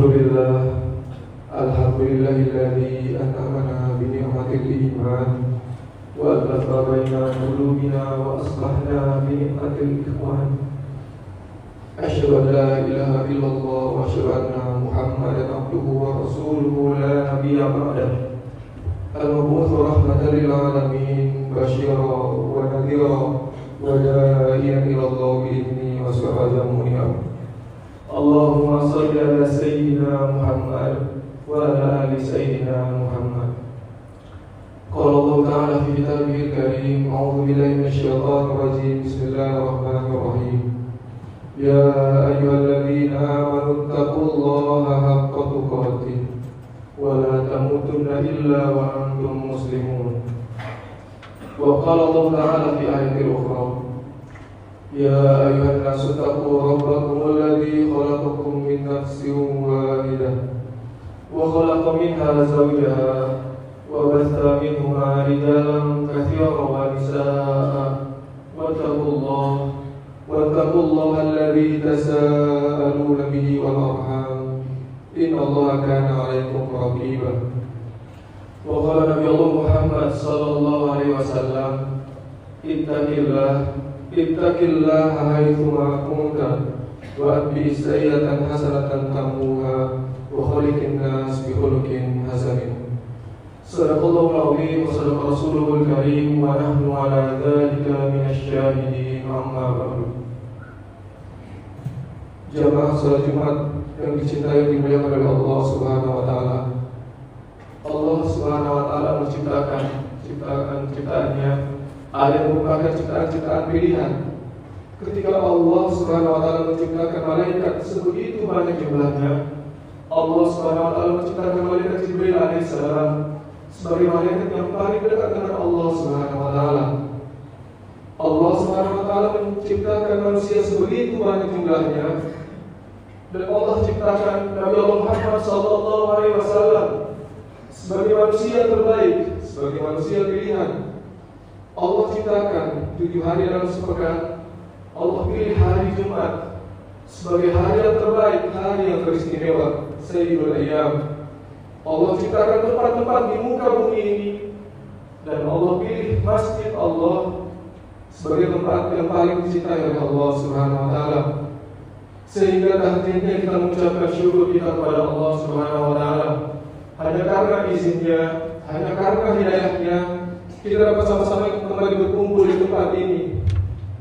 Alhamdulillahilladzi an'amana bi ni'matil iman wa alafa baina qulubina wa aslahna bi ni'matil ikhwan. Asyhadu an la ilaha illallah wa asyhadu anna Muhammadan abduhu wa rasuluhu la nabiyya ba'dah. Al-mab'uts rahmatan lil alamin basyira wa nadhira wa da'iyan ila Allah bi idzni wa sirajan munira. Allahumma shalli ala sayyidina Muhammad wa ala ali sayyidina Muhammad. Qala Allah ta'ala fi kitabihil karim, a'udzu billahi minasyaitonir rajim. Bismillahirrahmanirrahim. Ya ayyuhalladzina amanu taqullaha haqqa tuqatih wa la tamutunna illa wa antum muslimun. Wa qala Allah ta'ala fi ayatil ukhra, ya ayyuhan nasu taqu rabbakum alladzi khalaqakum min nafsin wahidah wa khalaqa minha zawjaha wa batha minhuma rijalan katsiran wa nisaa'a wattaqullaha alladzi tasaaluna bihi wal arham innallaha kana 'alaykum raqiba. Wa qala Nabiullah Muhammad sallallahu alaihi wasallam, ittaqillaha haitsu ma kunta wa atbi sayyatan hasanatan tamuha wa khaliqin nas bi khuluqin hasanin. Sadaqallahul azim wa sadaqa rasuluhul karim wa nahnu ala dzalika minasy syahidin. Amma ba'du. Jamaah salat Jumat yang dicintai dan dimuliakan oleh Allah Subhanahu wa taala. Allah Subhanahu wa taala menciptakan ciptaannya ada yang merupakan ciptaan pilihan. Ketika Allah Subhanahu wa taala menciptakan malaikat sebegitu banyak jumlahnya, Allah Subhanahu wa taala menciptakan malaikat Jibril alaihissalam sebagai malaikat yang paling dekat dengan Allah Subhanahu wa taala. Allah Subhanahu wa taala menciptakan manusia sebegitu banyak jumlahnya, dan Allah ciptakan Nabi Allah Muhammad sallallahu alaihi wasallam sebagai manusia terbaik, sebagai manusia pilihan. Allah ciptakan 7 hari dalam sepekan. Allah pilih hari Jumat sebagai hari yang terbaik, hari yang teristimewa, Sayyidul Ayyam. Allah ciptakan tempat-tempat di muka bumi ini, dan Allah pilih masjid Allah sebagai tempat yang paling dicintai oleh Allah Subhanahu wa taala. Sehingga tahniah kita mengucapkan syukur kita kepada Allah Subhanahu wa taala. Hanya karena izinnya, hanya karena hidayahnya, kita dapat sama-sama kembali berkumpul di tempat ini,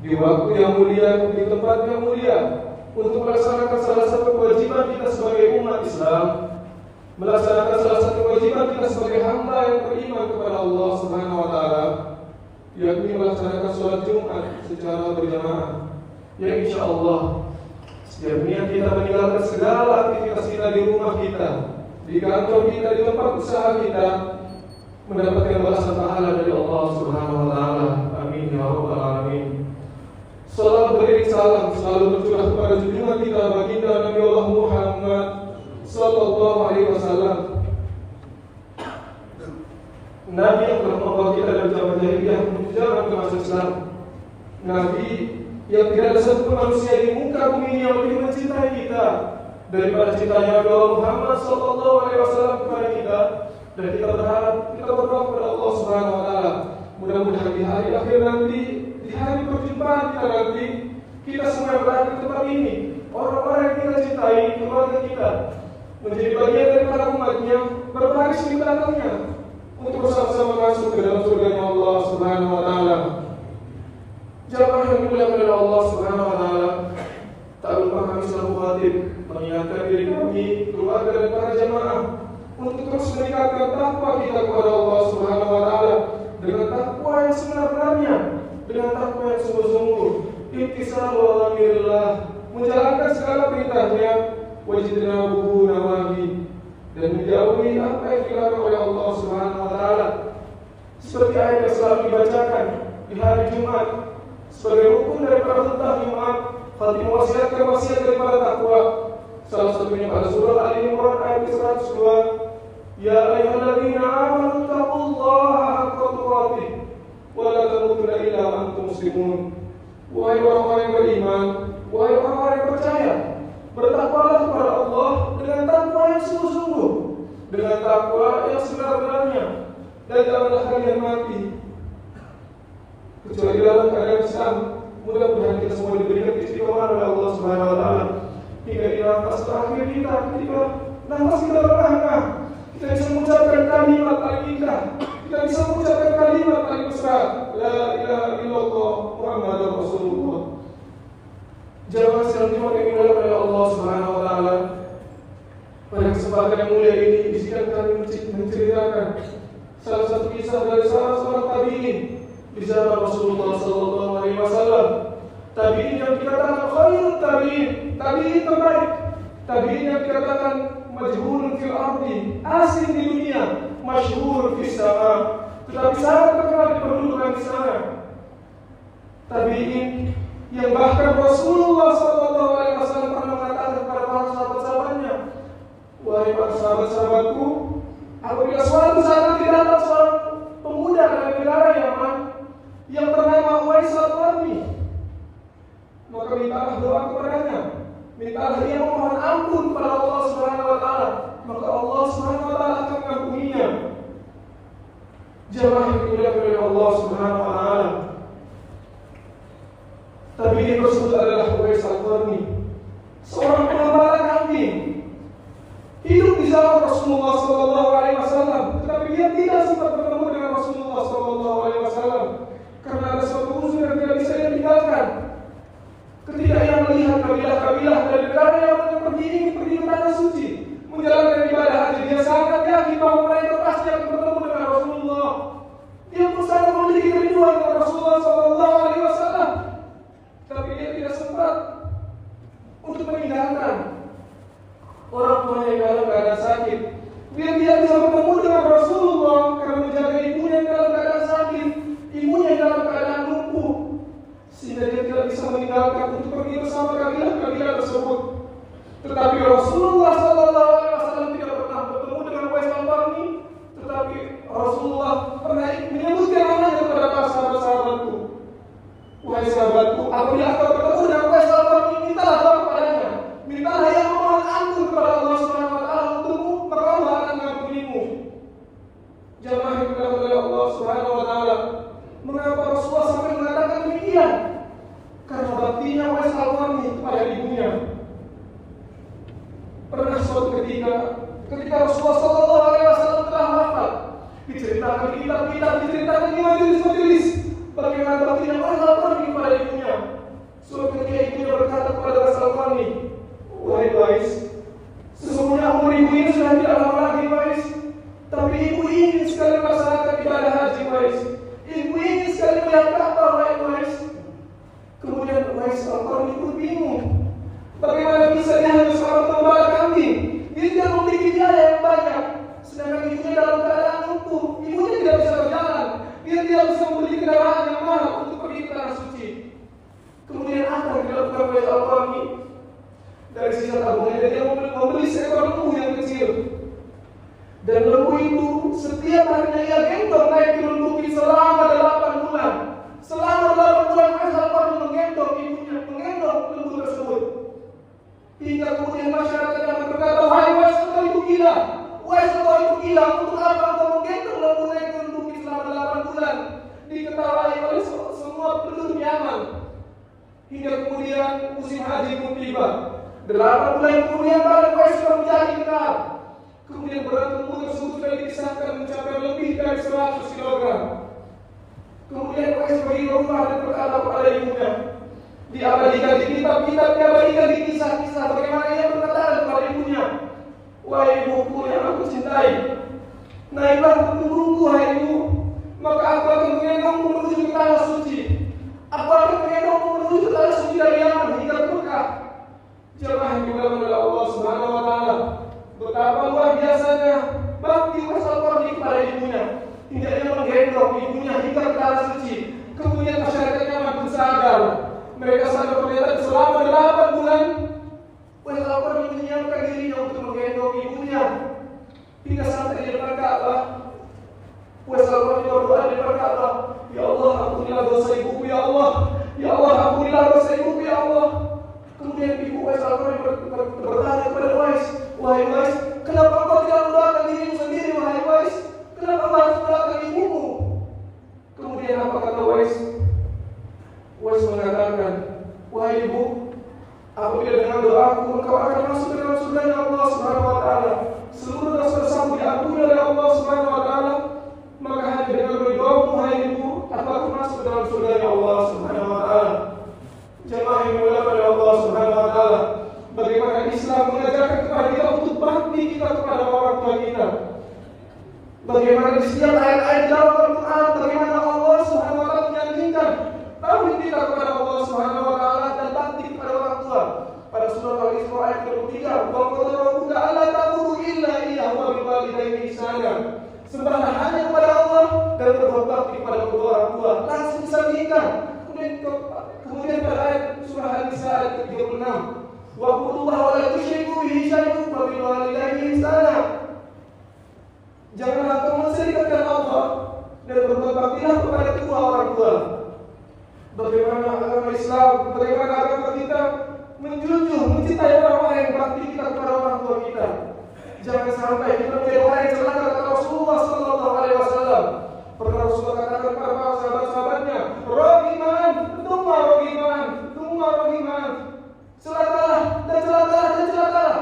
di waktu yang mulia, di tempat yang mulia, untuk melaksanakan salah satu kewajiban kita sebagai umat Islam, melaksanakan salah satu kewajiban kita sebagai hamba yang beriman kepada Allah Subhanahu wa taala, yakni melaksanakan sholat Jumat secara berjamaah. Ya insyaallah, setiap niat kita meninggalkan segala aktivitas kita di rumah kita, di kantor kita, di tempat usaha kita, mendapatkan balasan pahala dari Allah Subhanahu wa taala. Amin ya rabbal alamin. Salam beriring salam selalu tercurah kepada junjungan kita baginda Nabi Allah Muhammad sallallahu alaihi wasallam, Nabi yang telah membawa kita dari zaman jahiliyah menuju zaman ke masa Islam. Nabi yang tidak ada satu manusia di muka bumi ini yang lebih mencintai kita daripada cintanya Nabi Allah Muhammad sallallahu alaihi wasallam kepada kita. Dan kita berharap, kita berdoa kepada Allah Subhanahu wa taala, mudah-mudahan di hari akhir nanti, di hari perjumpaan kita nanti, kita semua yang berada di tempat ini, orang-orang yang kita cintai, keluarga kita, menjadi bagian dari para umatnya, berbaris di belakangnya, untuk bersama-sama masuk ke dalam surganya Allah Subhanahu wa taala. Jamaah yang dimuliakan oleh Allah Subhanahu wa taala, tak lupa kami selalu khatib mengingatkan diri kami, keluarga dan para jamaah, untuk terus meningkatkan takwa kita kepada Allah Subhanahu wa taala dengan takwa yang sebenarnya, dengan takwa yang sungguh-sungguh, imtisalu awamirillah, menjalankan segala perintahnya, wajtinabu nawahi, dan menjauhi apa yang dilarang oleh Allah Subhanahu wa taala. Seperti ayat yang selalu dibacakan di hari Jumat sebagai rukun daripada khutbah Jumat, khatib mewasiatkan wasiat daripada takwa. Salah satunya pada surah Al-Imran ayat 102, ya ayyuhalladzina amanu taqullaha haqqa tuqatih wa la tamutunna illa wa antum muslimun. Wahai orang-orang yang beriman, wahai orang-orang yang percaya, bertakwalah kepada Allah dengan takwa dengan takwa yang sebenar-benarnya, dan janganlah kalian mati kecuali dalam keadaan Islam. Mudah-mudahan kita semua diberikan istiqomah oleh Allah Subhanahu wa taala hingga di nafas terakhir kita, ketika nafas kita berhenti, kita bisa mengucapkan kalimat paling indah, kita bisa mengucapkan kalimat paling besar, la ilaha illallah Muhammadur Rasulullah. Jamaah sidang Jumat yang dimuliakan oleh Allah Subhanahu wa taala, pada kesempatan yang mulia ini izinkan kami menceritakan salah satu kisah dari salah seorang tabi'in di zaman Rasulullah sallallahu alaihi wasallam. Tabi'in yang dikatakan khairut tabi'in, tabi'in terbaik, tabi'in yang dikatakan majhulun fil ardi, asing di dunia, masyhur fis sama, tetapi sangat terkenal diperlukan di sana. Tabi'in yang bahkan Rasulullah sallallahu alaihi wasallam pernah mengatakan kepada para sahabat-sahabatnya, wahai para sahabat-sahabatku, apabila suatu saat nanti datang seorang pemuda dari negara Yaman yang bernama Uwais al-Qarni, maka mintalah doa kepadanya, mintalah ia memohon ampun kepada Allah Subhanahu wa taala, maka Allah Subhanahu wa taala akan mengampuninya. Jamaah yang dimuliakan oleh Allah Subhanahu wa taala, tabi'in tersebut adalah Uwais al-Qarni, seorang pengembala kambing, hidup di zaman Rasulullah sallallahu alaihi wasallam, tetapi dia tidak sempat bertemu dengan Rasulullah sallallahu alaihi wasallam karena ada suatu unsur yang tidak bisa dia tinggalkan. Ketika ia melihat kabilah-kabilah dari negara yang pergi ke tanah suci menjalankan ibadah haji, dia sangat yakin bahwa mereka pasti akan bertemu dengan Rasulullah. Dia pun sangat memiliki kerinduan dengan Rasulullah sallallahu alaihi wasallam, tapi dia tidak sempat untuk meninggalkan orang tuanya yang dalam keadaan sakit. Biar dia bisa bertemu dengan Rasulullah karena menjaga ibunya yang dalam keadaan sakit, ibunya yang dalam keadaan lumpuh, sehingga dia tidak bisa meninggalkan untuk pergi bersama kabilah-kabilah tersebut. Tetapi Rasulullah sallallahu alaihi wasallam tidak pernah bertemu dengan Uwais al-Qarni, tetapi Rasulullah pernah menyebutkan namanya kepada para sahabat-sahabatku. Wahai sahabatku, apabila kau bertemu dengan Uwais al-Qarni, mintalah doa kepadanya, mintalah ia memohon ampun kepada Allah Subhanahu wa taala untukmu, maka Allah akan mengampunimu. Jamaah yang dimuliakan oleh Allah Subhanahu wa taala, mengapa Rasulullah sampai mengatakan demikian? Karena baktinya Uwais al-Qarni kepada ibunya. Pernah suatu ketika Rasulullah sallallahu alaihi wasallam telah wafat, diceritakan di kitab-kitab, diceritakan di majelis-majelis bagaimana baktinya Uwais al-Qarni kepada ibunya. Suatu ketika ibunya berkata kepada Uwais al-Qarni, wahai Uwais, sesungguhnya umur ibu ini sudah tidak lama lagi Uwais, tapi ibu ingin sekali melaksanakan ibadah haji Uwais, ibu ingin sekali melihat Ka'bah wahai Uwais. Kemudian Uwais al-Qarni pun bingung, bagaimana bisa dia hanya seorang pengembala kambing, dia tidak memiliki biaya yang banyak, sedangkan ibunya dalam keadaan lumpuh, ibunya tidak bisa berjalan, dia tidak bisa membeli kendaraan yang mahal untuk pergi ke tanah suci. Kemudian apa yang dilakukan Uwais al-Qarni? Dari sisa tabungannya dia membeli seekor lembu yang kecil, dan lembu itu setiap harinya ia gendong naik turun bukit selama 8 bulan. Selama 8 bulan Uwais al-Qarni menggendong ibunya, menggendong lembu tersebut, hingga kemudian masyarakat yang berkata, wahai Uwais, engkau itu gila, Uwais engkau itu gila, untuk apa engkau menggendong lembu naik turun bukit selama 8 bulan? Diketahui oleh semua penduduk Yaman. Hingga kemudian musim haji pun tiba. 8 bulan kemudian baru Uwais sudah menjadi kekal. Kemudian berat lembu tersebut sudah dikisahkan mencapai lebih dari 100 kg. Kemudian Uwais pergi ke rumah dan berkata kepada ibunya, diabadikan di kitab-kitab, diabadikan di kisah-kisah bagaimana ia berkata kepada ibunya, wahai ibuku yang aku cintai, naiklah ke punggungku hai ibu, maka aku akan menggendongmu menuju ke tanah suci. Aku akan menggendongmu menuju ke tanah suci dari Yaman hingga ke Mekah. Jemaah yang dimuliakan oleh Allah Subhanahu wa taala, betapa luar biasanya bakti Uwais al-Qarni kepada ibunya, hingga ia menggendong ibunya hingga ke tanah suci. Kemudian masyarakat Yaman pun sadar, mereka sadar ternyata selama 8 bulan Uwais al-Qarni menyiapkan dirinya untuk menggendong ibunya, hingga sampai di depan Ka'bah. Uwais al-Qarni berdoa di depan Ka'bah, ya Allah ampunilah dosa ibuku ya Allah, ya Allah ampunilah dosa ibuku ya Allah. Kemudian ibu Uwais al-Qarni bertanya kepada Uwais, wahai Uwais, kenapa engkau tidak mendoakan diri Bagaimana di setiap ayat-ayat dalam Al-Quran, bagaimana Allah Subhanahu wa Ta'ala menjanjikan tauhid kita kepada Allah Subhanahu wa Ta'ala dan bakti kepada orang tua. Pada surah Al-Isra ayat ke-23, wa qala rabbuka alla ta'budu illa iyyahu wa bil walidayni ihsana. Sembahlah hanya kepada Allah dan berbuat bakti kepada kedua orang tua. Langsung disandingkan. Kemudian pada ayat surah An-Nisa ayat ke-36, wa qudullaha wa la tusyriku bihi syai'an wa bil walidayni ihsana. Janganlah kamu mensyirikkan Allah dan berbuat baktilah kepada kedua orang tua. Bagaimana agama Islam, bagaimana agama kita menjunjung, mencintai orang-orang yang bakti kita kepada orang tua kita. Jangan sampai kita menjadi orang yang celaka, kata Rasulullah Sallallahu Alaihi Wasallam. Pernah Rasulullah katakan kepada para sahabat-sahabatnya, rogiman, rogiman, celakalah dan celakalah dan celakalah.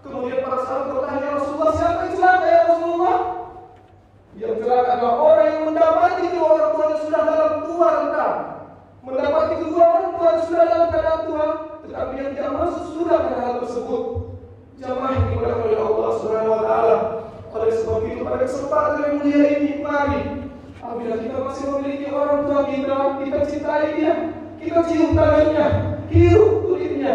Kemudian para sahabat bertanya, Rasulullah, siapa yang celaka ya Rasulullah? Yang celaka adalah orang yang mendapati kedua orang tuanya sudah dalam tua renta, mendapati kedua orang tuanya sudah dalam keadaan tua, tetapi yang tidak masuk surga pada hal tersebut. Jamaah yang dimuliakan oleh Allah Subhanahu wa Ta'ala. Oleh sebab itu pada kesempatan yang mulia ini, mari apabila kita masih memiliki orang tua kita cintai dia, kita cium tangannya, hirup kulitnya,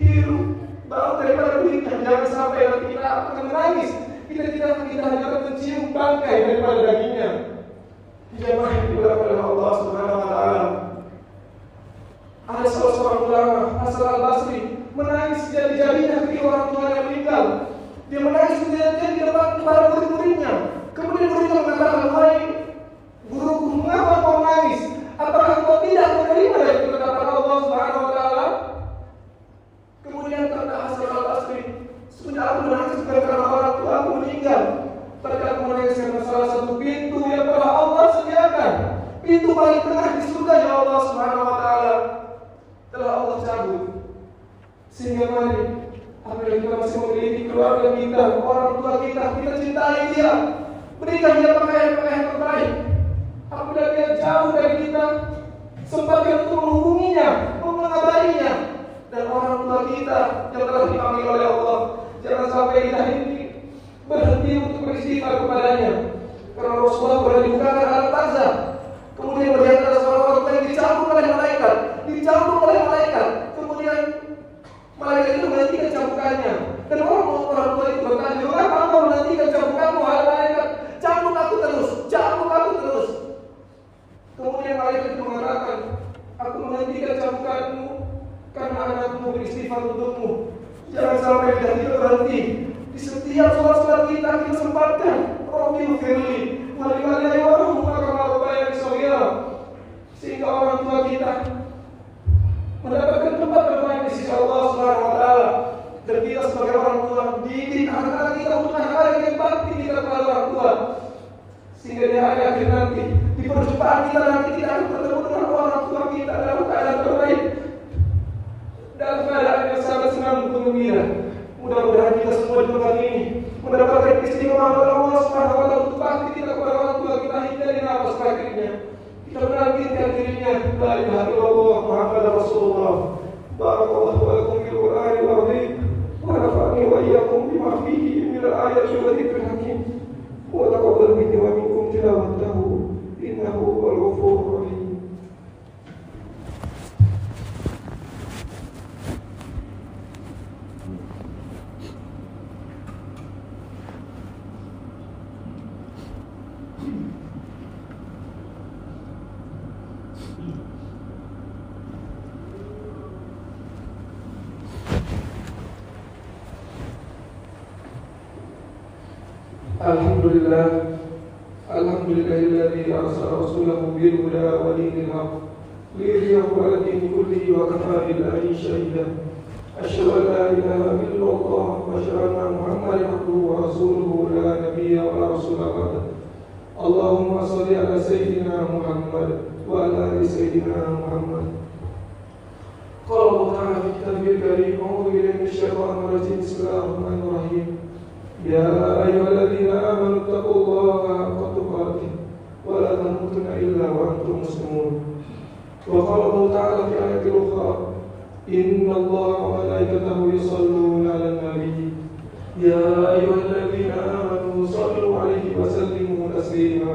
hirup bau daripada kulitnya. Jangan sampai nanti kita akan menangis. Kita hanya akan mencium bangkai daripada dagingnya. Jamaah yang dimuliakan oleh Allah Subhanahu wa Ta'ala. Ada salah seorang ulama, Hasan Al-Basri, menangis jadi-jadinya ketika orang tuanya meninggal. Dia menangis jadi-jadinya di depan para murid-muridnya. Kemudian muridnya mengatakan, wahai guruku, mengapa kau menangis? Apakah kau tidak menerima dari ketetapan Allah Subhanahu wa Ta'ala? Kemudian kata Hasan Al-Basri, sebenarnya aku menangis bukan karena orang tua aku meninggal, tapi aku menangis karena salah satu pintu yang telah Allah sediakan, pintu paling tengah di surga ya Allah Subhanahu wa Ta'ala, telah Allah cabut. Sehingga mari, apabila kita masih memiliki keluarga kita, orang tua kita cintai dia, berikan dia pakaian-pakaian terbaik. Apabila dia jauh dari kita, sempatkan untuk menghubunginya, mengabarinya. Dan orang tua kita yang telah dipanggil oleh Allah, jangan sampai kita ini berhenti untuk beristighfar kepadanya. Karena Rasulullah pernah dibukakan alam barzah, kemudian melihat ada seorang orang tua yang dicambuk oleh malaikat, kemudian malaikat itu menghentikan cambukannya. Dan orang tua itu bertanya, mengapa engkau menghentikan cambukanmu, wahai malaikat? Cambuk aku terus. Kemudian malaikat itu mengatakan, aku menghentikan cambukanmu karena anakmu beristighfar untukmu. Jangan sampai kita berhenti. Di setiap sholat kita sempatkan Rabbil firli wali warahmu kama rabbayani shaghira, sehingga orang tua kita mendapatkan tempat bermain di sisi Allah Subhanahu wa Ta'ala. Dan kita sebagai orang tua didik anak-anak kita untuk anak-anak yang bakti kita kepada orang tua, sehingga di hari akhir nanti, di perjumpaan kita nanti, kita akan bertemu dengan orang tua kita dalam keadaan terbaik, dalam keadaan yang sangat senang untuk gembira. Mudah-mudahan kita semua di tempat ini mendapatkan istimewa dari Allah Subhanahu wa Ta'ala untuk bakti kita kepada orang tua kita hingga di nafas terakhirnya. Kita menantikan dirinya. La ilaha illallah Muhammadur Rasulullah. Barakallahu lakum fil Qur'anil azim wa nafa'ani wa iyyakum bima fihi min al-ayati wa dzikril hakim. Wa taqabbal minni wa minkum tilawatahu innahu huwal ghafurur rahim. Alhamdulillahilladzi arsala rasulahu bil huda wa dinil haqq liyudhhirahu 'ala dini kullihi wa kafaa billahi shahida. Asyhadu an la ilaha illallah wa asyhadu anna Muhammadan abduhu wa rasuluhu la nabiyya wa la rasula ba'da. Allahumma shalli 'ala sayyidina Muhammad wa 'ala ali sayyidina Muhammad. Qala Allah ta'ala fi kitabil karim, a'udzu billahi minasyaitonir rajim. Bismillahirrahmanirrahim. Ya ayyuhalladzina amanu taqullaha haqqa tuqatih wa la tamutunna illa wa antum muslimun. Wa qala Allah ta'ala fi ayatil ukhra, innallaha wa malaikatahu yusholluna 'alan nabiy. Ya ayyuhalladzina amanu shallu 'alaihi wa sallimu تسليما.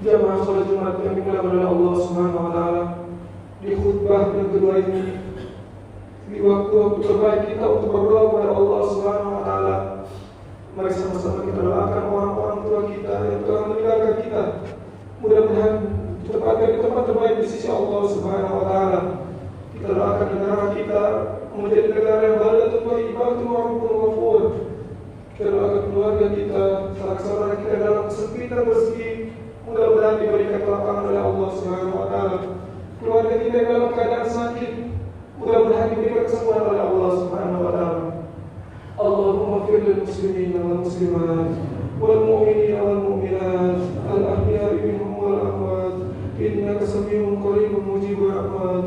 Jamaah sholat Jumat yang dimuliakan oleh Allah Subhanahu wa taala, di khutbah yang kedua ini, di waktu terbaik kita untuk berdoa kepada Allah Subhanahu wa taala, mari sama-sama kita doakan orang-orang tua kita yang telah meninggalkan kita. Mudah-mudahan ditempatkan di tempat terbaik di sisi Allah Subhanahu wa taala. Kita doakan negara kita menjadi negara yang baldatun thayyibatun wa rabbun ghafur. Kita doakan keluarga kita, saudara-saudara kita dalam kesempitan rezeki, mudah-mudahan diberikan kelapangan oleh Allah Subhanahu wa taala. Keluarga kita yang dalam keadaan sakit, mudah-mudahan diberikan kesembuhan oleh Allah Subhanahu wa taala. Allahumma fir lil muslimin wal muslimat wal mu'minin wal mu'minat al ahya'i minhum wal amwat innaka samii'un qariibun mujibud du'aat.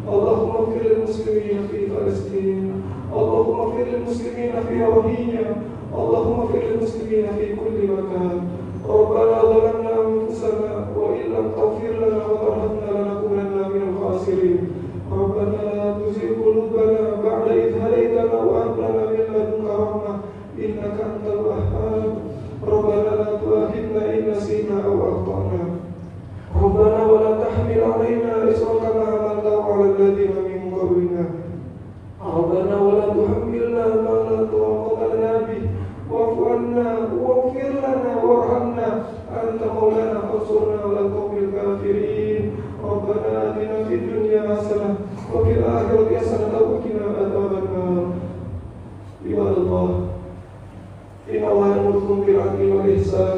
Allahumma fir lil muslimin fi Palestin, Allahumma fir lil muslimin fi Rohingya, Allahumma fir lil muslimin fi kulli makan. Rabbana zalamna anfusana wa in lam taghfir lana wa tarhamna lanakunanna minal khasirin. Rabbana la tuzigh qulubana ba'da idh hadaytana wa hab lana min ladunka rahmah innaka antal wahhab. Rabbana la tu'akhidhna in nasina aw akhtana. Rabbana wa la tahmil 'alaina isran kama hamaltahu 'alal ladzina min qablina. Rabbana wa la tuhammilna ma la taqata lana bihi wa'fu 'anna waghfir lana warhamna anta maulana fansurna 'alal qaumil kafirin. Rabbana atina fid dunya hasanah wa fil akhirati hasanah wa qina adzabannar. Ibadallah, inna Allaha ya'murukum bil 'adli wal ihsan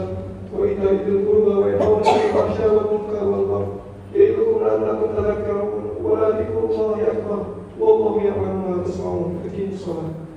wa ita'i dzil qurba wa yanhauna 'anil fahsya'i wal munkari wal baghi ya'idukum la'allakum tadhakkarun wa la dhikrullahi akbar wallahu ya'lamu ma tasna'un. Aqim shalah.